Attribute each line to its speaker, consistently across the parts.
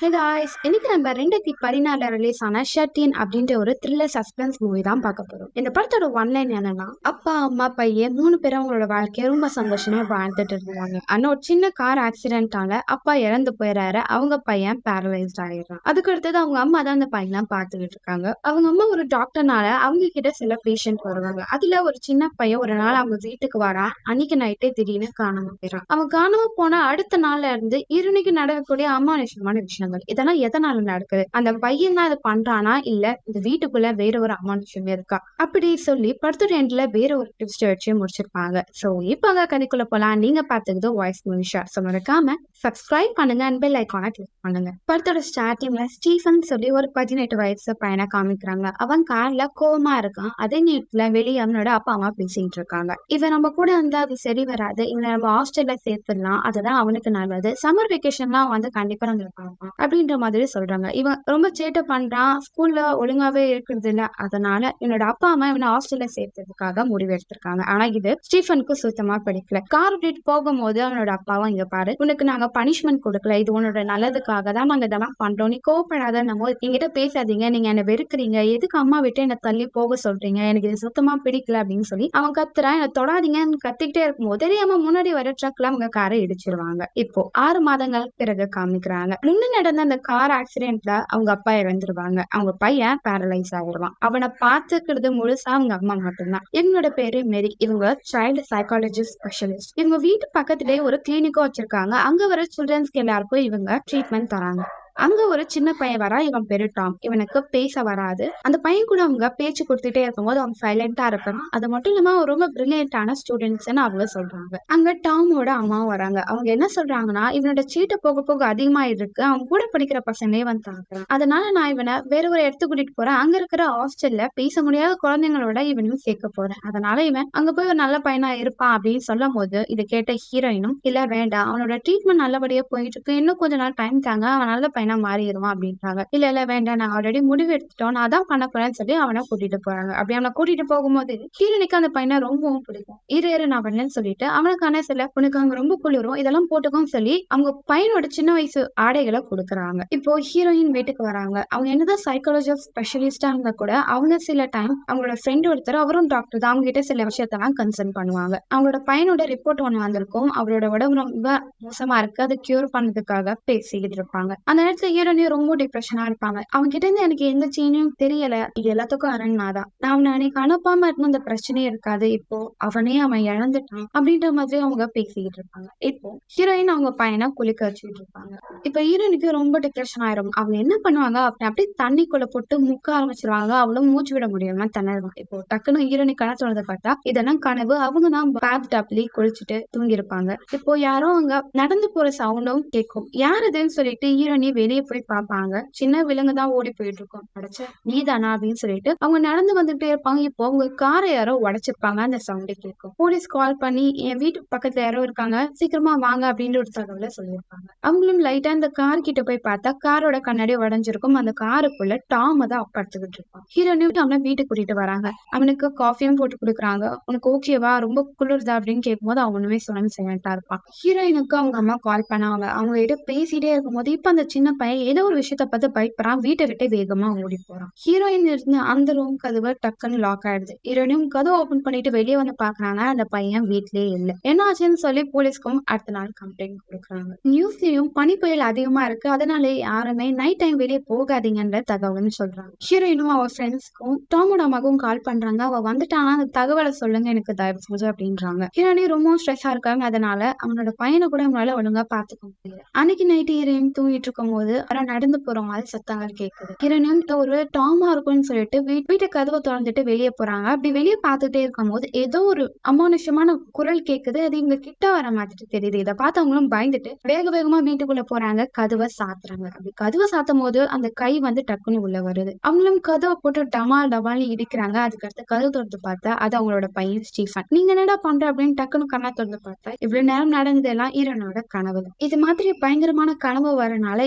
Speaker 1: Hey guys, இன்னைக்கு நம்ம 2014 release ஆன ஷர்டீன் அப்படின்ற ஒரு த்ரில்லர் சஸ்பென்ஸ் மூவி தான் பார்க்க போறோம். இந்த படத்தோட ஒன்லைன் என்னன்னா, அப்பா அம்மா பையன் 3 பேரும் அவங்களோட வாழ்க்கையை ரொம்ப சந்தோஷமா வாழ்ந்துட்டு இருந்தாங்க. ஆனா ஒரு சின்ன கார் ஆக்சிடென்ட்டால அப்பா இறந்து போயிடுறாரு. அவங்க பையன் பேரலைஸ்ட் ஆயிடுறான். அதுக்கு அடுத்தது அவங்க அம்மா தான் அந்த பையன் பார்த்துக்கிட்டு இருக்காங்க. அவங்க அம்மா ஒரு டாக்டர்னால அவங்க கிட்ட சில பேஷண்ட் வருவாங்க. அதுல ஒரு சின்ன பையன் ஒரு நாள் அவங்க வீட்டுக்கு வரான். அன்னைக்கு நைட்டே திடீர்னு காணாம போயிடுறான். அவன் காணாம போன அடுத்த நாள்ல இருந்து இருணிக்கு நடக்கக்கூடிய அமானுஷமான விஷயங்கள் இதெல்லாம் எதனால நடக்குது, அந்த பையன் தான் இதை பண்றானா இல்ல இந்த வீட்டுக்குள்ள வேற ஒரு அமானுஷம் இருக்கா அப்படி சொல்லி படத்தோட எண்ட்ல வேற ஒரு ட்விஸ்ட் வச்சு முடிச்சிருப்பாங்க. சோ இப்போ அங்க கதைக்குள்ள போலாம். நீங்க பார்த்தது வாய்ஸ் மூவி ஷார்ட். ஸோ மறக்காம சப்ஸ்கிரைப் பண்ணுங்க அண்ட் பெல் ஐகானை கிளிக் பண்ணுங்க. படத்தோட ஸ்டார்டிங்ல ஸ்டீஃபன் சொல்லி ஒரு 18 வயசு பையனை காமிக்கிறாங்க. அவன் கார்ல கோவமா இருக்கான். அதே நேரத்துல வெளியே அவனோட அப்பா அம்மா பேசிட்டு இருக்காங்க. இவன் நம்ம கூட இருந்தா அது சரி வராது, இவனை நம்ம ஹாஸ்டல்ல சேர்த்துடலாம், அதுதான் அவனுக்கு நல்லது, சம்மர் வெக்கேஷன்லாம் வந்து கண்டிப்பா நம்ம பார்ப்போம் அப்படின்ற மாதிரி சொல்றாங்க. இவன் ரொம்ப சேட்டை பண்றான், ஸ்கூல்ல ஒழுங்காவே இருக்கிறது இல்ல, அதனால என்னோட அப்பா அம்மா இவனை ஹாஸ்டல்ல சேர்த்ததுக்காக முடிவு எடுத்திருக்காங்க. ஆனா இது ஸ்டீஃபனுக்கு சுத்தமா பிடிக்கல. கார் ஓட்டிட்டு போகும்போது அவனோட அப்பாவும், இங்க பாரு, உனக்கு நாங்க பனிஷ்மெண்ட் கொடுக்கல, இது உன்னோட நல்லதுக்காக தான் நாங்க இதெல்லாம் பண்றோம், நீ கோவப்படாத, நம்ம என்கிட்ட பேசாதீங்க, நீங்க என்ன வெறுக்கிறீங்க, எதுக்கு அம்மா விட்டு என்ன தள்ளி போக சொல்றீங்க, எனக்கு இது சுத்தமா பிடிக்கல அப்படின்னு சொல்லி அவன் கத்துறான். என்ன தொடாதீங்கன்னு கத்திக்கிட்டே இருக்கும்போது தெரியாம முன்னாடி வர ட்ரக்ல அவங்க காரை இடிச்சிருவாங்க. இப்போ 6 மாதங்கள் பிறகு காமிக்கிறாங்க. முன்ன நடந்த அந்த கார் ஆக்சிடென்ட்ல அவங்க அப்பா இறந்துருவாங்க. அவங்க பையன் பேரலைஸ் ஆகிடுவான். அவனை பார்த்துக்கிறது முழுசா அவங்க அம்மா மட்டும்தான். இவங்களோட பேரு மேரி. இவங்க சைல்டு சைக்காலஜிஸ்ட் ஸ்பெஷலிஸ்ட். இவங்க வீட்டு பக்கத்திலேயே ஒரு கிளினிக்கும் வச்சிருக்காங்க. அங்க வர சில்ட்ரன்ஸ்க்கு எல்லாருக்கும் இவங்க ட்ரீட்மெண்ட் தராங்க. அங்க ஒரு சின்ன பையன் வரா. இவன் பேரு டாம். இவனுக்கு பேச வராது. அந்த பையன் கூட அவங்க பேச்சு கொடுத்துட்டே இருக்கும்போது அவன் சைலண்டா இருக்கான். அது மட்டும் இல்லாம அவன் ரொம்ப பிரில்லியன்டான ஸ்டூடெண்ட்ஸ்ன்னு அவங்க சொல்றாங்க. அங்க டாமோட அம்மாவும் வராங்க. அவங்க என்ன சொல்றாங்கன்னா, இவனோட சீட்டை போக போக அதிகமா இருக்கு, அவன் கூட படிக்கிற பசங்களே வந்து தாக்குறான், அதனால நான் இவனை வேற ஒரு இடத்துக்கு கூட்டிட்டு போறேன், அங்க இருக்கிற ஹாஸ்டல்ல பேச முடியாத குழந்தைங்களோட இவனையும் சேர்க்க போறேன், அதனால இவன் அங்க போய் ஒரு நல்ல பையனா இருப்பான் அப்படின்னு சொல்லும் போது இதை கேட்ட ஹீரோயினும், இல்ல வேண்டாம், அவனோட ட்ரீட்மெண்ட் நல்லபடியா போயிட்டு இருக்கு, இன்னும் கொஞ்ச நாள் டைம் தாங்க, அவன் நல்ல பையனா மாறிடுவான் அப்படின்றாங்க. இல்ல வேண்டாம், நான் ஆல்ரெடி முடிவு எடுத்துட்டோம், நான் அதான் பண்ண போறேன்னு சொல்லி அவனை கூட்டிட்டு போறாங்க. அப்படி அவனை கூட்டிட்டு போகும்போது ஹீரோனுக்கு அந்த பையனை ரொம்பவும் பிடிக்கும். இரு நான் பண்ணேன்னு சொல்லிட்டு அவனுக்கான சில, உனக்கு அங்க ரொம்ப குளிரும், இதெல்லாம் போட்டுக்கோன்னு சொல்லி அவங்க பையனோட சின்ன வயசு ஆடைகளை கொடுக்குறாங்க. இப்போ ஹீரோயின் வீட்டுக்கு வராங்க. அவங்க என்னதான் சைக்காலஜி ஸ்பெஷலிஸ்டா இருந்தா கூட அவங்க சில டைம் அவங்களோட ஃப்ரெண்ட் ஒருத்தர், அவரும் டாக்டர் தான், அவங்க கிட்ட சில விஷயத்தெல்லாம் கன்சர்ன் பண்ணுவாங்க. அவங்களோட பையனோட ரிப்போர்ட் ஒண்ணு வந்திருக்கும், அவரோட உடம்பு ரொம்ப மோசமா இருக்கு, அதை கியூர் பண்ணதுக்காக பேசிக்கிட்டு இருப்பாங்க. அந்த நேரத்துல ஹீரோனியும் ரொம்ப டிப்ரெஷனா இருப்பாங்க. அவங்க கிட்ட இருந்து எனக்கு எந்த சேஞ்சும் தெரியல, இது எல்லாத்துக்கும் அரண்னாதான், நான் அவனை அன்னைக்கு அனுப்பாம இருந்த அந்த பிரச்சனையே இருக்காது, இப்போ அவன் இழந்துட்டான் அப்படின்ற மாதிரி அவங்க பேசிக்கிட்டு இருப்பாங்க. இப்போ ஹீரோயின் அவங்க பையனை குளிக்க வச்சுட்டு இருப்பாங்க. இப்ப ஹீரோனுக்கு ரொம்ப டிப்ரெஷன் ஆயிரும். அவங்க என்ன பண்ணுவாங்க, அப்படியே தண்ணிக்குள்ள போட்டு முக்க ஆரம்பிச்சிருவாங்க. அவளும் மூச்சு விட முடியாம திணறுவான். இப்போ டக்குன்னு ஹீரோனிக் கணக்கு தோணுதை பார்த்தா இதெல்லாம் கனவு. அவங்க தான் பேத் டப்லி குளிச்சுட்டு தூங்கி இருப்பாங்க. இப்போ யாரோ அங்க நடந்து போற சவுண்டும் கேட்கும். யார் இதுன்னு சொல்லிட்டு ஹீரோனி வெளியே போய் பார்ப்பாங்க. சின்ன விலங்கு தான் ஓடி போயிட்டு இருக்கும். அடைச்ச நீதானா அப்படின்னு சொல்லிட்டு அவங்க நடந்து வந்துட்டே இருப்பாங்க. இப்போ அவங்க காரை யாரோ உடைச்சிருப்பாங்க. அந்த சவுண்டே கேட்கும். போலீஸ் கால் பண்ணி என் வீட்டு பக்கத்துல யாரோ இருக்காங்க, சீக்கிரமா வாங்க அப்படின்னு ஒரு தகவலை சொல்லியிருப்பாங்க. அவங்களும் லைட்டா இந்த கார் கிட்ட போய் பார்த்தா காரோட கண்ணாடி உடைஞ்சிருக்கும். அந்த காருக்குள்ள டாம் தான் படுத்துக்கிட்டு இருப்பான். ஹீரோனியும் அவனை வீட்டுக்கு கூட்டிட்டு வராங்க. அவனுக்கு காஃபியும் போட்டு கொடுக்குறாங்க. உனக்கு ஓகேவா, ரொம்ப குளிர்தா அப்படின்னு கேட்கும்போது அவனுமே சொன்ன சைலண்டா இருப்பான். ஹீரோயினுக்கு அவங்க அம்மா கால் பண்ணாங்க. அவங்க கிட்ட பேசிட்டே இருக்கும்போது இப்ப அந்த சின்ன பையன் ஏதோ ஒரு விஷயத்த பார்த்து பயப்படுறான். வீட்டை விட்டு வேகமா ஓடி போறான். ஹீரோயின் இருந்து அந்த ரூம் கதவு டக்குன்னு லாக் ஆயிடுது. ஹீரோயினும் கதவு ஓபன் பண்ணிட்டு வெளியே வந்து பாக்குறாங்க. அந்த பையன் வீட்லயே இல்ல. என்ன ஆச்சுன்னு சொல்லி போலீஸ்க்கும் அடுத்த நாள் கம்ப்ளைண்ட் கொடுக்குறாங்க. நியூஸ்லயும் பனி புயல் அதிகமா இருக்கு, அதனாலே யாருமே நைட் டைம் வெளியே போகாதீங்கன்ற தகவல்னு சொல்றாங்க. ஹீரோயினும் அவ ஃப்ரெண்ட்ஸ்க்கும் டாமோட அம்மாவும் கால் பண்றாங்க. அவ வந்துட்டானா அந்த தகவலை சொல்லுங்க எனக்கு தயவு செஞ்சு அப்படின்றாங்க. ஹீரோனி ரொம்ப ஸ்ட்ரெஸ்ஸா இருக்காங்க. அதனால அவனோட பையனை கூட அவங்களால ஒழுங்கா பாத்துக்க முடியல. அன்னைக்கு நைட்டு ஹீரோயின் தூங்கிட்டு இருக்கும் போது நடந்து போற மாதிரி சத்தங்கள் கேக்குது. ஹீரோயின் ஒரு டாமா இருக்கும்னு சொல்லிட்டு வீட்டு கதவை திறந்துட்டு வெளியே போறாங்க. அப்படி வெளியே பார்த்துட்டே இருக்கும் போது ஏதோ ஒரு அமானுஷமான குரல் கேக்குது. அது இவங்க கிட்ட வர மாதிரி தெரியுது. இதை பார்த்து அவங்களும் பயந்துட்டு வேகமா வீட்டுக்குள்ள போறாங்க. கதவை சாத்துறாங்க. அப்படி கதவை சாத்தும் போது அந்த கை வந்து டக்குன்னு உள்ள வருது. அவங்களும் கதவை போட்டு டமால்னு இடிக்கிறாங்க. அதுக்கடுத்து கதவு திறந்து பார்த்தா அது அவங்களோட பையன் ஸ்டீஃபன். நீங்க என்னடா பண்ற அப்படின்னு டக்குன்னு கண்ணா திறந்து பார்த்தா இவ்வளவு நேரம் நடந்ததெல்லாம் ஹீரோனோட கனவு. இது மாதிரி பயங்கரமான கனவு வரனால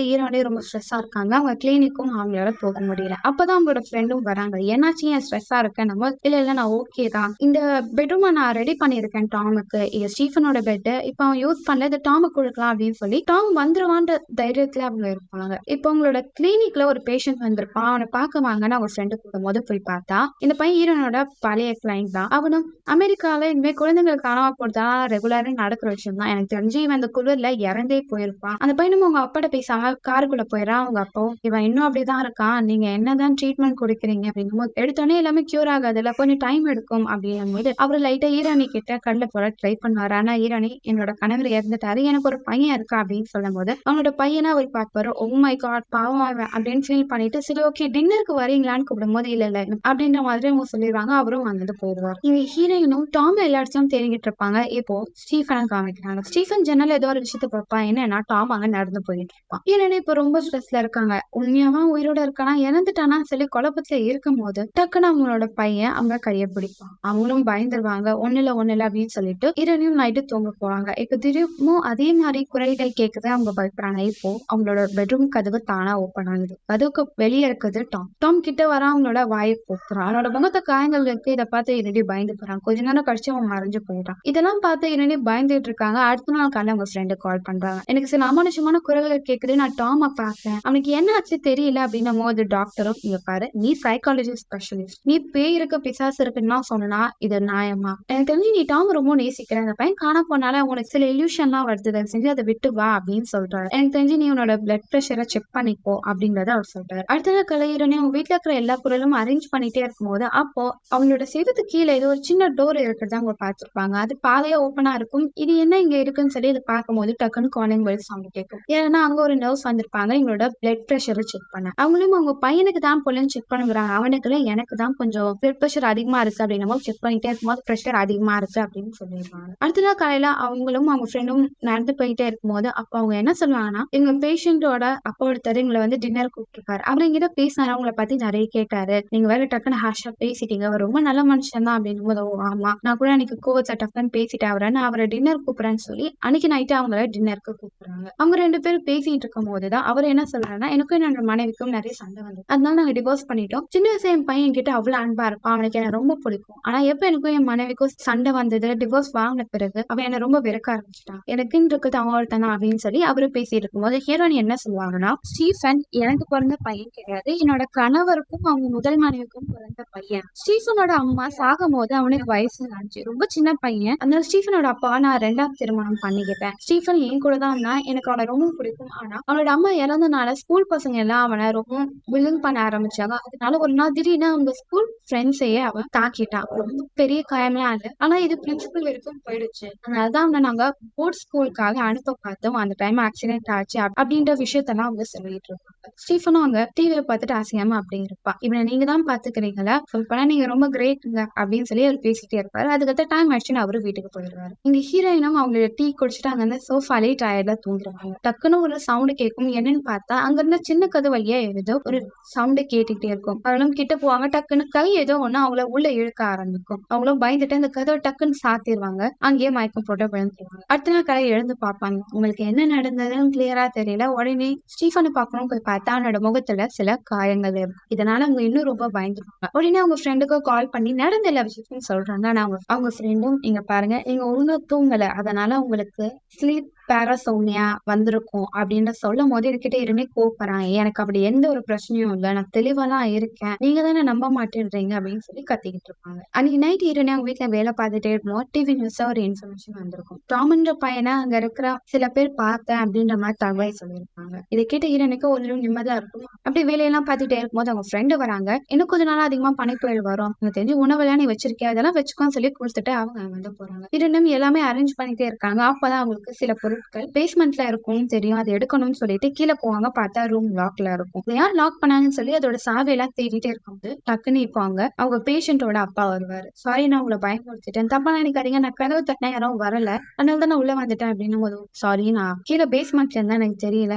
Speaker 1: ஹீரோனி உடனே ரொம்ப ஸ்ட்ரெஸ்ஸா இருக்காங்க. அவங்க கிளினிக்கும் அவங்களால போக முடியல. அப்பதான் அவங்களோட ஃப்ரெண்டும் வராங்க. என்னாச்சு, ஏன் ஸ்ட்ரெஸ்ஸா இருக்கேன்? நம்ம இல்ல நான் ஓகே தான். இந்த பெட்ரூம நான் ரெடி பண்ணியிருக்கேன் டாமுக்கு. இது ஸ்டீஃபனோட பெட். இப்ப அவன் யூஸ் பண்ணல. இத டாமுக்கு குடுக்கலாம் அப்படின்னு சொல்லி டாம் வந்துருவான்ற தைரியத்துல அவங்க இருப்பாங்க. இப்ப அவங்களோட கிளினிக்ல ஒரு பேஷண்ட் வந்திருப்பான். அவன பார்க்க வாங்கன்னு அவங்க ஃப்ரெண்டு கூப்பிடும்போது போய் பார்த்தா, இந்த பையன் ஹீரோனோட பழைய கிளைண்ட் தான். அவனும் அமெரிக்கால இனிமே குழந்தைகள் காணாம போறதா ரெகுலரா நடக்கிற விஷயம் தான். எனக்கு தெரிஞ்சு இவன் அந்த குளிர்ல இறந்தே போயிருப்பான். அந்த பையனும் அவங்க அப்பாட்ட பேசாம காருக்குள்ள போயிடறான். அவங்க அப்பாவும் இவன் இன்னும் அப்படிதான் இருக்கான். நீங்க என்னதான் ட்ரீட்மெண்ட் கொடுக்குறீங்க அப்படிங்கும்போது எடுத்தோடனே எல்லாமே கியூர் ஆகாதுல்ல, கொஞ்சம் டைம் எடுக்கும் அப்படிங்கும்போது அவரு லைட்டா ஈரானி கிட்ட கடல போட ட்ரை பண்ணுவாரு. ஆனா ஈரானி என்னோட கணவர் இறந்துட்டாரு, எனக்கு ஒரு பையன் இருக்கா அப்படின்னு சொல்லும் போது அவனோட பையனா அவர் பார்ப்பாரு. ஓ மை காட் பாவம் அவன் அப்படின்னு ஃபீல் பண்ணிட்டு சரி ஓகே டின்னருக்கு வரீங்களான்னு கூப்பிடும் போது இல்ல அப்படின்ற மாதிரி அவங்க சொல்லிடுவாங்க. அவரும் வந்துட்டு போயிடுவார். இவங்க ஹீரோயினும் டாம் எல்லா இடத்தையும் தேடிக்கிட்டு இருப்பாங்க. இப்போ ஸ்டீஃபனை காமிக்கிறாங்க. ஸ்டீஃபன் ஜன்னல் ஏதோ ஒரு விஷயத்த பார்ப்பான். என்னன்னா டாம் அங்க நடந்து போயிட்டு இருப்பான். ஹீரோயினே இப்ப ரொம்ப ஸ்ட்ரெஸ்ல இருக்காங்க. உண்மையாவா உயிரோட இருக்கானா இறந்துட்டானா சொல்லி குழப்பத்துல இருக்கும் போது டக்குன்னு அவங்களோட பையன் அவங்க கையை பிடிப்பான். அவங்களும் பயந்துருவாங்க. ஒண்ணு இல்ல அப்படின்னு சொல்லிட்டு இரவையும் நைட்டு தூங்க போறாங்க. இப்ப திடீர்னும் அதே மாதிரி குரல்கள் கேக்குது. அவங்க பயப்படுறாங்க. இப்போ அவங்களோட பெட்ரூம் கதவு தானா ஓப்பன் ஆகுது. கதவுக்கு வெளியே இருக்குது டாம். டாம் கிட்ட வர அவங்களோட வாயை போக்குறான். அவனோட முகத்தை காயங்கள் இருக்கு. இதை பார்த்து இரடி பயந்து போறான். கொஞ்ச நேரம் கழிச்சு அவன் மறைஞ்சு போயிட்டான். இதெல்லாம் பார்த்து இரடி பயந்துட்டு இருக்காங்க. அடுத்த நாள் காலையில அவங்க ஃப்ரெண்டு கால் பண்றாங்க. எனக்கு சில அமானுஷமான குரல்கள் கேக்குது, நான் டாம பார்த்தேன், அவனுக்கு என்ன ஆச்சு தெரியல அப்படின்னும் போது டாக்டரும் இங்க பாரு நீ சைக்காலஜி ஸ்பெஷலிஸ்ட், நீ பேய் இருக்கு பிசாசு இருக்குன்னா சொன்னா இது நியாயமா? எனக்கு தெரிஞ்சு நீ டாம் ரொம்ப நேசிக்கிற, அந்த பையன் காண போனால உனக்கு சில இல்யூஷன்லாம் வருது, செஞ்சு அதை விட்டு வா அப்படின்னு சொல்றாரு. எனக்கு தெரிஞ்சு நீ உன்னோட பிளட் பிரஷரை செக் பண்ணிக்கோ அப்படிங்கறத அவர் சொல்றாரு. அடுத்த நாள் கலையிறனே அவங்க வீட்டுல இருக்கிற எல்லா பொருளும் அரேஞ்ச் பண்ணிட்டே இருக்கும்போது அப்போ அவங்களோட செவத்து கீழே ஏதோ ஒரு சின்ன டோர் இருக்கிறத அவங்க பார்த்திருப்பாங்க. அது பாதையா ஓப்பனா இருக்கும். இது என்ன இங்க இருக்குன்னு சொல்லி இதை பார்க்கும்போது டக்குன்னு காலிங் பெல் சவுண்ட் கேட்கும். ஏன்னா அங்க ஒரு நர்ஸ் வந்திருப்பாங்க எங்களோட பிளட் பிரஷரை செக் பண்ண. அவங்களும் அவங்க பையனுக்கு தான் போலன்னு செக் பண்ணுறாங்க. அவனுக்குல எனக்கு தான் கொஞ்சம் பிளட் பிரஷர் அதிகமா இருக்கு அப்படின்னா செக் பண்ணிட்டே இருக்கும்போது பிரஷர் அதிகமா இருக்கு அப்படின்னு சொல்லிடுவாங்க. அடுத்த நாள் காலையில அவங்களும் அவங்க ஃப்ரெண்டும் நடந்து போயிட்டே இருக்கும்போது அப்ப அவங்க என்ன சொல்லுவாங்கன்னா எங்க பேஷண்டோட அப்பா ஒருத்தர் எங்களை வந்து டின்னர் கூப்பிட்டுருக்காரு. அவர் எங்கிட்ட பேசினாரு, அவங்களை பத்தி நிறைய கேட்டாரு. நீங்க வேற டக்குன்னு ஹாஷா பேசிட்டீங்க, அவர் ரொம்ப நல்ல மனுஷன் தான் அப்படின்னு போது ஆமா நான் கூட அன்னைக்கு கோவத்தை டக்குன்னு பேசிட்டேன் அவரை, நான் அவரை டின்னர் கூப்பிடுறேன்னு சொல்லி அன்னைக்கு நைட்டு அவங்கள டின்னருக்கு கூப்பிடுறாங்க. அவங்க ரெண்டு பேரும் பேசிட்டு இருக்கும் போதுதான் அவர் என்ன சொல்றாருன்னா எனக்கும் என்னோட மனைவிக்கும் நிறைய சண்டை வந்து அதனால நாங்க டிவோர்ஸ் பண்ணிட்டோம். சின்ன வயசு என் பையன் கிட்ட அவ்வளவு அன்பா இருப்பான், அவனுக்கு என்ன ரொம்ப பிடிக்கும். ஆனா எப்ப எனக்கும் என் மனைவிக்கும் சண்டை வந்தது, டிவோர்ஸ் வாங்கின பிறகு அவன் என்ன ரொம்ப வெறுக்க ஆரம்பிச்சிட்டான். எனக்குன்னு இருக்குது அவன் ஒருத்தனா அப்படின்னு சொல்லி அவரு பேசிட்டு இருக்கும்போது ஹீரோனி என்ன சொல்லுவாங்கன்னா ஸ்டீஃபன் எனக்கு பிறந்த பையன் கிடையாது, என்னோட கணவருக்கும் அவங்க முதல் மனைவிக்கும் பிறந்த பையன். ஸ்டீஃபனோட அம்மா சாகும் போது அவனுக்கு வயசு ஆச்சு, ரொம்ப சின்ன பையன். அந்த ஸ்டீஃபனோட அப்பா நான் 2ஆம் திருமணம் பண்ணிக்கிட்டேன். ஸ்டீஃபன் என் கூட தான் இருந்தான், எனக்கு அவனை ரொம்ப பிடிக்கும். ஆனா அவனோட அம்மா இறந்தனால ஸ்கூல் பசங்க எல்லாம் அவனை ரொம்ப வில்லிங் பண்ண ஆரம்பிச்சாங்க. அதனால ஒரு நாள் திடீர்னு அவங்க ஸ்கூல் ஃப்ரெண்ட்ஸையே அவன் தாக்கிட்டான். ரொம்ப பெரிய காயம்லாம் இல்ல, ஆனா இது பிரின்சிபல் வரைக்கும் போயிடுச்சு. அதனாலதான் அவங்க நாங்க போர்ட் ஸ்கூலுக்காக அனுப்ப பார்த்தோம். அந்த டைம் ஆக்சிடென்ட் ஆச்சு அப்படின்ற விஷயத்தெல்லாம் அவங்க சொல்லிட்டு இருப்பாங்க. ஸ்டீஃபனும் அங்க டிவியை பார்த்துட்டு அசிங்கமா அப்படி இருப்பா. இவனை நீங்க தான் பாத்துக்கிறீங்களா, சொல்லிப்பா நீங்க ரொம்ப கிரேட்ங்க அப்படின்னு சொல்லி அவர் பேசிட்டே இருப்பாரு. அதுக்கடுத்த டைம் ஆச்சுன்னு அவரு வீட்டுக்கு போயிடுவாரு. இங்க ஹீரோயினும் அவங்களோட டீ குடிச்சிட்டு அங்க இருந்து சோஃபாலே டயர்ட்ல தூங்கிடுவாங்க. டக்குன்னு ஒரு சவுண்ட் கேட்கும். என்னன்னு பார்த்தா அங்க இருந்த சின்ன கதை வழியா ஏதோ ஒரு சவுண்ட் கேட்டுக்கிட்டே இருக்கும். அவளும் கிட்ட போவாங்க. டக்குன்னு கை ஏதோ ஒண்ணு அவங்கள உள்ள இழுக்க ஆரம்பிக்கும். அவங்களும் பயந்துட்டு அந்த கதவை டக்குன்னு சாத்திடுவாங்க. அங்கேயே மயக்கம் போட்டு விழுந்துருவாங்க. அடுத்த நாள் கதை எழுந்து பார்ப்பாங்க. உங்களுக்கு என்ன நடந்ததுன்னு கிளியரா தெரியல. உடனே ஸ்டீஃபனை பார்க்கணும் போய் பார்த்தா அவனோட முகத்துல சில காயங்கள் இருக்கும். இதனால அவங்க இன்னும் ரொம்ப பயந்துருவாங்க. உடனே அவங்க ஃப்ரெண்டுக்கு கால் பண்ணி நடந்த எல்லா விஷயத்தையும் சொல்றாங்க. ஆனா அவங்க ஃப்ரெண்டும் இங்க பாருங்க நீங்க ஒழுங்கா தூங்கல, அதனால உங்களுக்கு ஸ்லீப் பேராசோனியா வந்திருக்கும் அப்படின்னு சொல்லும் போது என்கிட்ட இருந்தே கோப்பறான். எனக்கு அப்படி எந்த ஒரு பிரச்சனையும் இல்லை, நான் தெளிவாலாம் இருக்கேன், நீங்க தானே நம்ப மாட்டேன்றீங்க அப்படின்னு சொல்லி கத்திக்கிட்டு இருப்பாங்க. அன்னைக்கு நைட் இருந்தே அவங்க வீட்டுல வேலை பார்த்துட்டே இருப்போம். டிவி நியூஸ்ல ஒரு இன்ஃபர்மேஷன் வந்திருக்கும். டாம்ன்ற பையனை அங்க இருக்கிற சில பேர் பார்த்தேன் அப்படின்ற மாதிரி தகவல் சொல்லியிருப்பாங்க. இதை கேட்ட ஈரனுக்கு ஒரு நிம்மதியா இருக்கும். அப்படி வேலையெல்லாம் பார்த்துட்டே இருக்கும்போது அவங்க ஃப்ரெண்டு வராங்க. இன்னும் கொஞ்ச நாள் அதிகமா பனிப்புயல் வரும், அவங்க தெரிஞ்சு உணவெல்லாம் நீ வச்சிருக்கேன் அதெல்லாம் வச்சுக்கோன்னு சொல்லி கொடுத்துட்டு அவங்க வந்து போறாங்க. இரண்டும் எல்லாமே அரேஞ்ச் பண்ணிட்டே இருக்காங்க. அப்பதான் அவங்களுக்கு சில பொருட்கள் பேஸ்மெண்ட்ல இருக்கும்னு தெரியும், அதை எடுக்கணும்னு சொல்லிட்டு கீழே போவாங்க. பார்த்தா ரூம் லாக்ல இருக்கும். யார் லாக் பண்ணாங்கன்னு சொல்லி அதோட சாவையெல்லாம் தேடிட்டே இருக்கும்போது டக்குன்னு இப்போ அவங்க பேஷண்டோட அப்பா வருவாரு. சாரி நான் உங்களை பயன்படுத்திட்டேன், தப்பா நினைக்காதீங்க, நான் கதவு தட்டினா யாரும் வரல, அதனால தான் நான் உள்ள வந்துட்டேன் அப்படின்னு போது சாரி நான் கீழே பேஸ்மெண்ட்ல இருந்தா எனக்கு தெரியல,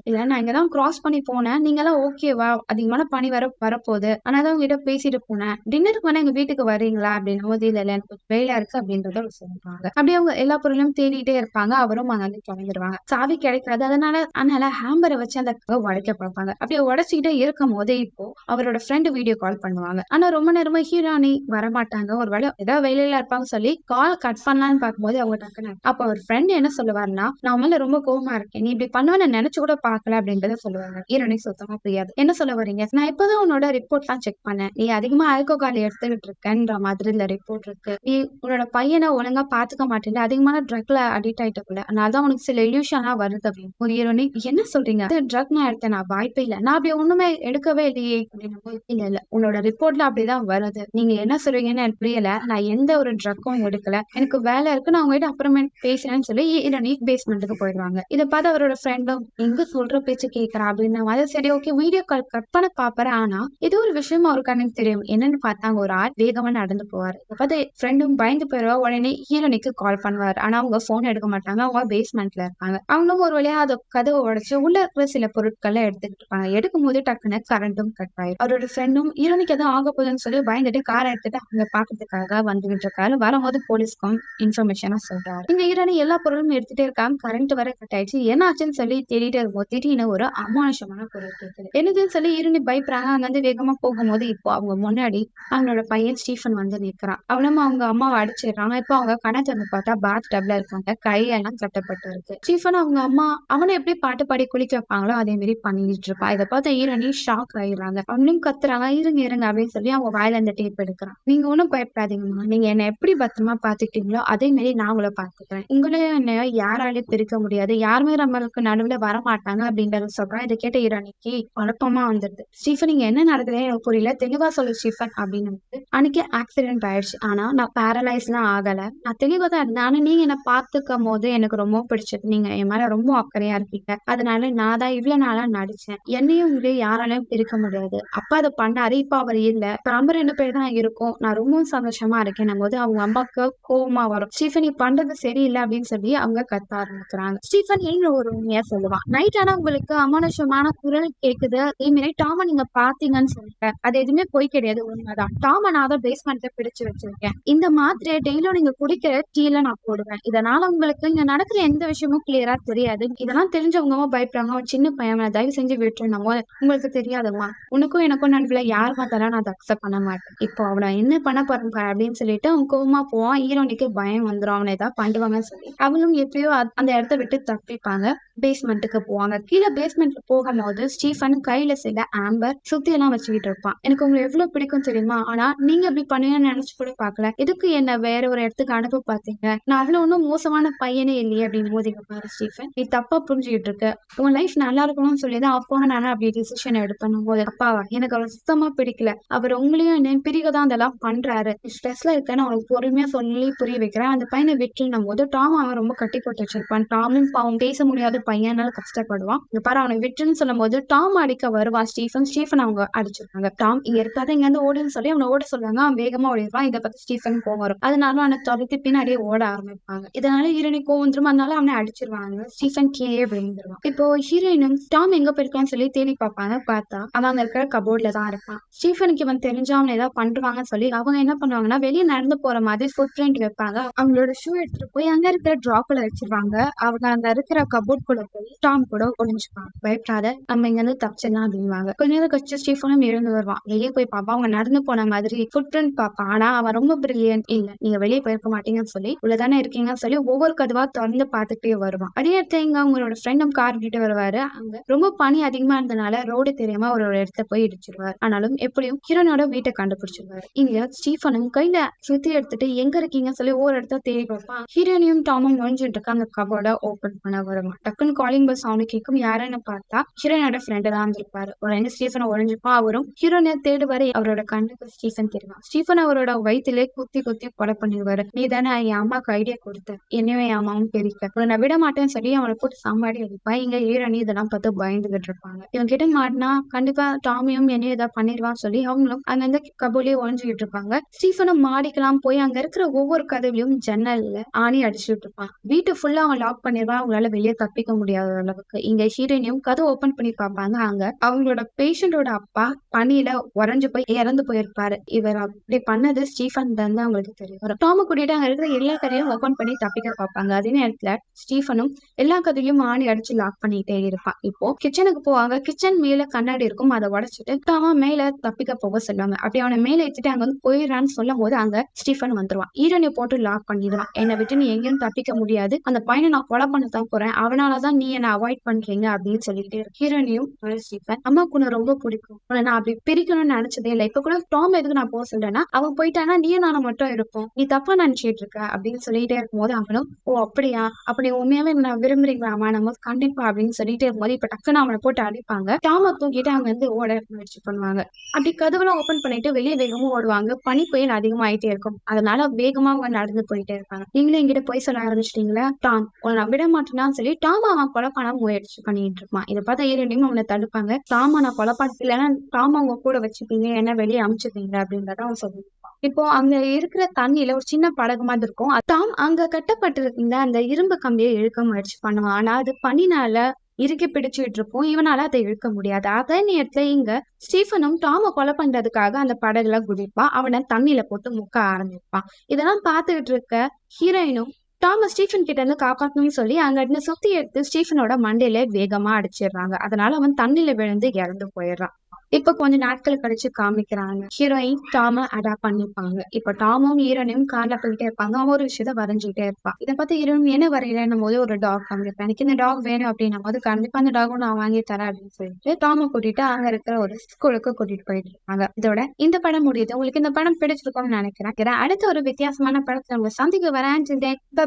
Speaker 1: இல்ல நான் இங்கதான் கிராஸ் பண்ணி போனேன், நீங்க எல்லாம் ஓகேவா, அதிகமான பனி வரப்போகுது, ஆனாதான் உங்ககிட்ட பேசிட்டு போனேன், டின்னருக்கு வேணா எங்க வீட்டுக்கு வரீங்களா அப்படின்னும் போது இல்ல எனக்கு வேலையா இருக்கு அப்படின்றத சொல்றாங்க. அப்படியே அவங்க எல்லா பொருளையும் தேடிட்டே இருப்பாங்க. அவரும் அங்க வந்து கிளம்பிடுவாங்க. சாவி கிடைக்காது. அதனால ஹேம்பரை வச்சு அந்த கதவை உடைக்க பார்ப்பாங்க. அப்படியே உடைச்சுக்கிட்டே இருக்கும் போதே இப்போ அவரோட ஃப்ரெண்டு வீடியோ கால் பண்ணுவாங்க. ஆனா ரொம்ப நேரமா ஹீரோயினி வரமாட்டாங்க. ஒரு வேளை ஏதாவது வேலையில இருப்பாங்க சொல்லி கால் கட் பண்ணலான்னு பார்க்கும்போது அவங்க டக்குனு அப்ப அவர் ஃப்ரெண்ட் என்ன சொல்லுவாருன்னா, நான் உன் மேல ரொம்ப கோவமா இருக்கேன். நீ இப்படி பண்ணுவேன்னு நினைச்சு கூட பார்க்கல அப்படின்றத சொல்லுவாங்க. ஹீரோயினிக்கு சுத்தமா புரியாது. என்ன சொல்ல வரீங்க? நான் இப்பதான் உன்னோட ரிப்போர்ட்லாம் செக் பண்ணேன். நீ அதிகமா ஆல்கோகால் எடுத்துக்கிட்டு இருக்கன்ற மாதிரி இந்த ரிப்போர்ட் இருக்கு. நீ உன்னோட பையனை ஒழுங்கா பாத்துக்க மாட்டேன். அதிகமான ட்ரக்ல அடிக்ட் ஆயிட்ட போல. அதனாலதான் உனக்கு சில இல்யூஷன்லாம் வருது அப்படின்னு. ஒரு ஹீரோனி என்ன சொல்றீங்க? ட்ரக் நான் எடுத்தேன். நான் வாய்ப்பே இல்ல. நான் அப்படி ஒண்ணுமே எடுக்கவே இல்லையே அப்படின்னு. இல்ல உன்னோட ரிப்போர்ட்ல அப்படிதான் வருது. நீங்க என்ன சொல்றீங்கன்னு எனக்கு புரியல. நான் எந்த ஒரு ட்ரக்கும் எடுக்கல. எனக்கு வேலை இருக்கு. நான் உங்ககிட்ட அப்புறமே பேசுறேன்னு சொல்லி ஹீரோனி பேஸ்மெண்ட்டுக்கு போயிடுவாங்க. இதை பார்த்து அவரோட ஃப்ரெண்டும் எங்க சொல்ற பேச்சு கேட்கறா அப்படின்னு மாதிரி சரி ஓகே வீடியோ கால் கட் பண்ண பாப்பறேன். ஆனா ஏதோ ஒரு விஷயம் அவருக்கு கண்ணுக்கு தெரியும். என்னன்னு பார்த்தா ஒரு ஆள் வேகமா நடந்து போவாரு. இதை பார்த்து ஃப்ரெண்டும் பயந்து போயிடுவா. உடனே ஹீரோனிக்கு கால் பண்ணுவாரு. ஆனா அவங்க போன் எடுக்க மாட்டாங்க. அவங்க பேஸ்மெண்ட்ல இருப்பாங்க. அவங்களும் ஒரு வழியா அதை கதவை உடைச்சு உள்ள இருக்கிற சில பொருட்களை எடுத்துக்கிட்டு இருப்பாங்க. எடுக்கும் போது டக்குன்னு கரண்டும் கட் ஆயிரும். அவரோட ஃப்ரெண்டும் ஹீரோனிக்கு எதுவும் ஆக போகுதுன்னு சொல்லி பயந்துட்டு காரை எடுத்துட்டு அவங்க பாக்கிறதுக்காக வந்துகிட்டு இருக்காரு. வரும்போது போலீஸ்க்கும் இன்ஃபர்மேஷனா சொல்றாரு. இந்த ஹீரோனி எல்லா பொருளும் எடுத்துட்டே இருக்காங்க. கரண்ட் வர கட் ஆயிடுச்சு. என்ன ஆச்சுன்னு சொல்லி தேடிட்டு இருக்கும்போது திடீர்னு ஒரு அமானுஷமான பொருள் கேட்குது. என்னதுன்னு சொல்லி ஹீரோனி பயப்படுறாங்க. அங்க வந்து வேகமா போகும்போது இப்போ அவங்க முன்னாடி அவங்களோட பையன் ஸ்டீஃபன் வந்து நிக்கிறான். அவனும் அவங்க அம்மாவை அடிச்சிடுறாங்க. இப்போ அவங்க கணக்கு வந்து பார்த்தா பாத் டப்ல இருக்காங்க. கையெல்லாம் கட்டப்பட்டு இருக்கு. ஸ்டீஃபன் அவங்க அம்மா அவனை எப்படி பாட்டு பாடி குளிக்க வைப்பாங்களோ அதே மாதிரி பண்ணிட்டு இருப்பா. இதை பார்த்து ஹீரோனி ஷாக் ஆயிடுறாங்க. அவனும் கத்துறாங்க இருங்க இருங்க அப்படின்னு சொல்லி அவங்க வாயில அந்த டேப் எடுக்கிறான். நீங்க ஒன்னும் பயப்படாதீங்கம்மா. நீங்க என்ன எப்படி பத்திரமா பாத்துக்கிட்டீங்களோ அதே மாதிரி நான் உங்களை பாத்துக்கிறேன். உங்களையும் என்ன யாராலையும் பிரிக்க முடியாது. யாருமே நம்மளுக்கு நடுவுல வரமாட்டாங்க அப்படின்றத சொல்றேன். இதை கேட்ட ஹீரோனிக்கு குழப்பமா வந்துருது. ஸ்டீஃபன் நீங்க என்ன நடக்குதுன்னு எனக்கு புரியல. தெளிவா சொல்லு ஸ்டீஃபன் அப்படின்னு. அன்னைக்கு ஆக்சிடென்ட் ஆயிடுச்சு. ஆனா நான் பேரலைஸ் எல்லாம் ஆகல. நான் தெளிவா தான் இருந்தேன். ஆனா நீங்க என்ன பாத்துக்கும் போது எனக்கு ரொம்ப பிடிச்சது. நீங்க என் மேல ரொம்ப அக்கறையா இருக்கீங்க. அதனால நான் தான் இவ்வளவு நாளா நடிச்சேன். என்னையும் இங்கே யாராலையும் பிரிக்க முடியாது. அப்பா அதை பண்ணாரு. இப்ப அவர் இல்ல. இப்ப நம்ம 2 பேர் தான் இருக்கோம். நான் ரொம்பவும் சந்தோஷமா இருக்கேன் போது அவங்க அம்மாவுக்கு கோவமா வரும். ஸ்டீஃபன் நீ பண்றது சரியில்லை அப்படின்னு சொல்லி அவங்க கத்த ஆரம்பிக்கிறாங்க. ஸ்டீஃபன் ஏன் ஒரு உண்மையா சொல்லுவான். நைட் ஆனா உங்களுக்கு அமானுஷமான குரல் கேக்குது. அதே மாதிரி டாம நீங்க பாத்தீங்கன்னு சொல்லிட்டேன். அது எதுவுமே போய் கிடையாது. உண்மைதான். டாம நான் தான் பேஸ்மெண்ட்ல பிடிச்சு வச்சிருக்கேன். இந்த மாத்திரையை டெய்லியும் நீங்க குடிக்கிற டீல நான் போடுவேன். இதனால உங்களுக்கு இங்க நடக்கிற எந்த விஷயமும் கிளியரா தெரியாது. இதெல்லாம் தெரிஞ்சவங்க பயப்படுறாங்க. அவன் சின்ன பையன் தயவு செஞ்சு விட்டுருந்தோம். உங்களுக்கு தெரியாதம்மா உனக்கும் எனக்கும் நடுவுல யார் பார்த்தாலும் நான் அதை அக்செப்ட் பண்ண மாட்டேன். இப்போ அவனை என்ன பண்ண போறாங்க அப்படின்னு சொல்லிட்டு அவன் கோவமா போவான். ஹீரோனிக்கு பயம் வந்துடும். அவனை ஏதாவது பண்ணுவாங்கன்னு சொல்லி அவங்களும் எப்பயோ அந்த இடத்த விட்டு தப்பிப்பாங்க. பேஸ்மெண்ட்டுக்கு போவாங்க. கீழே பேஸ்மெண்ட்ல போகும்போது ஸ்டீஃபன் கையில சில ஆம்பர் சுத்தி எல்லாம் வச்சுக்கிட்டு இருப்பான். எனக்கு உங்களுக்கு எவ்வளவு பிடிக்கும் தெரியுமா? ஆனா நீங்க அப்படி பண்ணுவீங்கன்னு நினைச்சு கூட பாக்கல. எதுக்கு என்ன வேற ஒரு இடத்துக்கு அனுப்ப பாத்தீங்க? நான் அதுல ஒன்னும் மோசமான பையனே இல்லையே அப்படின்னு போது பாரு ஸ்டீஃபன் நீ தப்பா புரிஞ்சுக்கிட்டு இருக்க. உன் லைஃப் நல்லா இருக்கணும்னு சொல்லிதான் அப்பா நானும் அப்படி டிசிஷன் எடுப்பேன் போது அப்பாவா எனக்கு அவர் சுத்தமா பிடிக்கல. அவர் உங்களையும் என்ன பிரிக்கதான் அதெல்லாம் பண்றாரு. ஸ்ட்ரெஸ்ல இருக்கேன்னு அவனுக்கு பொறுமையா சொல்லி புரிய வைக்கிறேன். அந்த பையனை வெற்றினும் போது டாம் அவன் ரொம்ப கட்டி போட்டு வச்சிருப்பான். டாமும் அவன் பேச முடியாத பையனால கஷ்டப்படுவான். இங்க பாரு அவனை வெற்றின்னு சொல்லும் போது டாம் அடிக்க வருவான் ஸ்டீஃபன் அவங்க அடிச்சிருக்காங்க. டாம் இங்க இருக்காது இங்க வந்து ஓடுன்னு சொல்லி அவனை ஓட சொல்லுவாங்க. அவன் வேகமா ஓடிடுவான். இதை பத்தி ஸ்டீஃபன் கோவம் வரும். அதனால அவனை தொலைத்து பின்னாடியே ஓட ஆரம்பிப்பாங்க. இதனால ஹீரோனி கோவம் வந்துரும். அதனால அவனை அடிச்சிருவாங்க. ஸ்டீஃபன் கீழே விழுந்துருவான். இப்போ ஹீரோயினும் டாம் எங்க போயிருக்கான்னு சொல்லி தேடி பார்ப்பாங்க. பார்த்தா அவன் இருக்கிற கபோர்ட்ல தான் இருப்பான். ஸ்டீஃபனுக்கு இவன் தெரிஞ்சா அவனை ஏதாவது பண்றாங்கன்னு சொல்லி அவங்க என்ன பண்ணுவாங்கன்னா வெளியே நடந்து போற மாதிரி ஃபுட் பிரிண்ட் வைப்பாங்க. அவங்களோட ஷூ எடுத்துட்டு போய் அங்க இருக்கிற டிராப்ல வச்சிருவாங்க. அவங்க அங்க இருக்கிற கபோர்ட் கூட போய் டாம் கூட ஒளிஞ்சுப்பாங்க. பயப்படாத நம்ம இங்க இருந்து தப்பிச்சிடலாம் அப்படின்வாங்க. கொஞ்ச நேரம் கழிச்சு ஸ்டீஃபனும் இருந்து வருவான். வெளியே போய் பார்ப்பான். அவங்க நடந்து போன மாதிரி ஃபுட் பிரிண்ட் பார்ப்பான். ஆனா அவன் ரொம்ப பிரில்லியன்ட் இல்ல. நீங்க வெளியே போயிருக்க மாட்டீங்கன்னு சொல்லி உள்ளதானே இருக்கீங்கன்னு சொல்லி ஒவ்வொரு கதவா திறந்து பார்த்துட்டே வருவான். அதே இடத்துல இங்க அவங்களோட ஃப்ரெண்டும் கார் கிட்ட வருவாரு. அங்க ரொம்ப பனி அதிகமா இருந்தனால ரோடு தெரியாம அவரோட இடத்த போய் இடிச்சிருவாரு. ஆனாலும் எப்படியும் ஹீரோனோட வீட்டை கண்டுபிடிச்சிருவாரு. இங்க ஸ்டீஃபனும் கையில சுத்தி எடுத்துட்டு எங்க இருக்கீங்கன்னு சொல்லி ஒரு இடத்த தேடி பார்ப்பான். ஹீரோனியும் டாமும் நுழைஞ்சிட்டு இருக்க அந்த கபோர்ட ஓபன் பண்ண வருவான். டக்குன்னு காலிங் பெல் சவுண்ட் கேட்கும். யாருன்னு பார்த்தா ஹீரோனோட ஃப்ரெண்டு தான் இருப்பாரு. உடனே ஸ்டீஃபனை ஒழிஞ்சுப்பான். அவரும் ஹீரோனிய தேடுவாரு. அவரோட கண்ணுக்கு ஸ்டீஃபன் தெரியும். ஸ்டீஃபன் அவரோட வயிற்றிலே குத்தி குத்தி கொலை பண்ணிடுவாரு. நீ தானே என் அம்மாக்கு ஐடியா கொடுத்த என்னையும் என் அம்மாவும் பிரிக்க உன்னை விட மாட்டேன்னு சொல்லி அவனை போட்டு சம்பாடி அடிப்பா. இங்க ஹீரோனி இதெல்லாம் பார்த்து பயந்துகிட்டு இருப்பாங்க. இவன் கிட்ட மாட்டினா கண்டிப்பா டாமியும் என்னையும் ஏதாவது பண்ணிடுவான்னு சொல்லி அவங்களும் அங்க இருந்து கபோலியே ஒழிஞ்சுக்கிட்டு இருப்பாங்க. ஸ்டீஃபனும் மாடிக்கலாம் போய் அங்க இருக்கிற ஒவ்வொரு கதவிலையும் ஜன்னல்ல ஆணி அடிச்சுட்டு இருப்பான். வீட்டு ஃபுல்லா அவன் லாக் பண்ணிடுவான். அவங்களால வெளியே தப்பிக்க முடியாத அளவுக்கு. இங்க ஹீரோனியும் கதை ஓபன் பண்ணி பார்ப்பாங்க. அங்க அவங்களோட பேஷண்டோட அப்பா பனியில உறைஞ்சு போய் இறந்து போயிருப்பாரு. இவர் அப்படி பண்ணது ஸ்டீஃபன் தான் அவங்களுக்கு தெரியும். டாம கூட்டிட்டு அங்க இருக்கிற எல்லா கதையும் ஓபன் பண்ணி தப்பிக்க பார்ப்பாங்க. அதே நேரத்துல ஸ்டீஃபனும் எல்லா கதையும் ஆணி அடிச்சு லாக் பண்ணிட்டே இருப்பான். இப்போ கிச்சனுக்கு போவாங்க. கிச்சன் மேல கண்ணாடி இருக்கும், அதை உடைச்சிட்டு டாமா மேல தப்பிக்க போக சொல்லுவாங்க. அப்படி அவனை மேல ஏத்திட்டு அங்க வந்து போயிடறான்னு சொல்லும் போது அங்க ஸ்டீஃபன் வந்துருவான். ஹீரோயினை போட்டு லாக் பண்ணிடுவான். என்னை விட்டு நீ எங்கேயும் தப்பிக்க முடியாது, அந்த பையனை நான் கொலை பண்ணத்தான் போறேன், அவனாலதான் நீ என்ன அவாய்ட் பண்றீங்க அப்படின்னு சொல்லிட்டு ஹீரோயினையும் ஸ்டீஃபன், அம்மாக்கு உன்னை ரொம்ப பிடிக்கும், உன்னை நான் அப்படி பிரிக்கணும்னு நினைச்சதே இல்லை, இப்ப கூட டாம் எதுக்கு நான் போக சொல்றேன்னா அவன் போயிட்டானா நீயும் நானும் மட்டும் இருப்போம், நீ தப்பா நினைச்சிட்டு இருக்க அப்படின்னு சொல்லிட்டே இருக்கும்போது அவனும் ஓ அப்படியா, அப்படி உண்மையாவே நான் விரும்புறீங்களாமா, நம்ம கண்டிப்பா அப்படின்னு சொல்லிட்டே இருக்கும்போது இப்ப டக்குன்னு அவனை போட்டு அடிப்பாங்க. டாம தூக்கிட்டு அங்க இருந்து ஓட முயற்சி பண்ணுவாங்க. அப்படி கதவுலாம் ஓபன் பண்ணிட்டு வெளியே வேகமா ஓடுவாங்க. பனி புயல் அதிகமாயிட்டே இருக்கும், அதனால வேகமா அவங்க நடந்து போயிட்டே இருப்பாங்க. நீங்களும் எங்கிட்ட போய் சொல்ல ஆரம்பிச்சிட்டீங்களா டாம், உன்னை விட மாட்டேனான்னு சொல்லி டாம் அவன் கொலை பண்ண முயற்சி பண்ணிட்டு இருப்பான். இதை பார்த்தா இரண்டையும் அவனை தடுப்பாங்க. டாம நான் கொலை பண்ண இல்லைன்னா டாம அவங்க கூட வச்சுப்பீங்க, என்ன வெளியே அமுச்சுப்பீங்க அப்படின்றத அவன் சொல்லியிருப்பான். இப்போ அங்க இருக்கிற தண்ணியில ஒரு சின்ன படகு மாதிரி இருக்கும். டாம் அங்க கட்டப்பட்டிருந்த அந்த இரும்பு கம்பியை இழுக்க முயற்சி பண்ணுவான். ஆனா அது பனினால இறுக்கி பிடிச்சிட்டு இருக்கும், இவனால அதை இழுக்க முடியாது. அதே நேரத்துல இங்க ஸ்டீஃபனும் டாம கொலை பண்றதுக்காக அந்த படகுல குதிப்பான். அவனை தண்ணியில போட்டு முக்க ஆரம்பிப்பான். இதெல்லாம் பார்த்துக்கிட்டு இருக்க ஹீரோயினும் டாம ஸ்டீஃபன் கிட்ட இருந்து காப்பாத்தணும்னு சொல்லி அங்க இருந்து சுத்தி எடுத்து ஸ்டீஃபனோட மண்டையில வேகமா அடிச்சிடுறாங்க. அதனால அவன் தண்ணியில விழுந்து இறந்து போயிடுறான். இப்ப கொஞ்ச நாட்கள் கழிச்சு காமிக்கிறாங்க, ஹீரோயின் டாம அடாப்ட் பண்ணிப்பாங்க. இப்ப டாமும் ஹீரோனையும் கார்ல போயிட்டே இருப்பாங்க. அவன் ஒரு விஷயத்த வரைஞ்சிட்டே இருப்பான். இதை பார்த்து ஹீரோயின் என்ன வரையிறன்னும் போது ஒரு டாக் காமிப்பேன், எனக்கு இந்த டாக் வேணும் அப்படின்னும் போது கண்டிப்பா அந்த டாகும் நான் வாங்கி தரேன் அப்படின்னு சொல்லிட்டு டாம கூட்டிட்டு அங்க இருக்கிற ஒரு ஸ்கூலுக்கு கூட்டிட்டு போயிட்டு இருப்பாங்க. இதோட இந்த படம் முடியுது. உங்களுக்கு இந்த படம் பிடிச்சிருக்கும்னு நினைக்கிறேன். அடுத்த ஒரு வித்தியாசமான படத்துல உங்களை சந்திக்க வரேன்.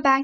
Speaker 1: பாய்.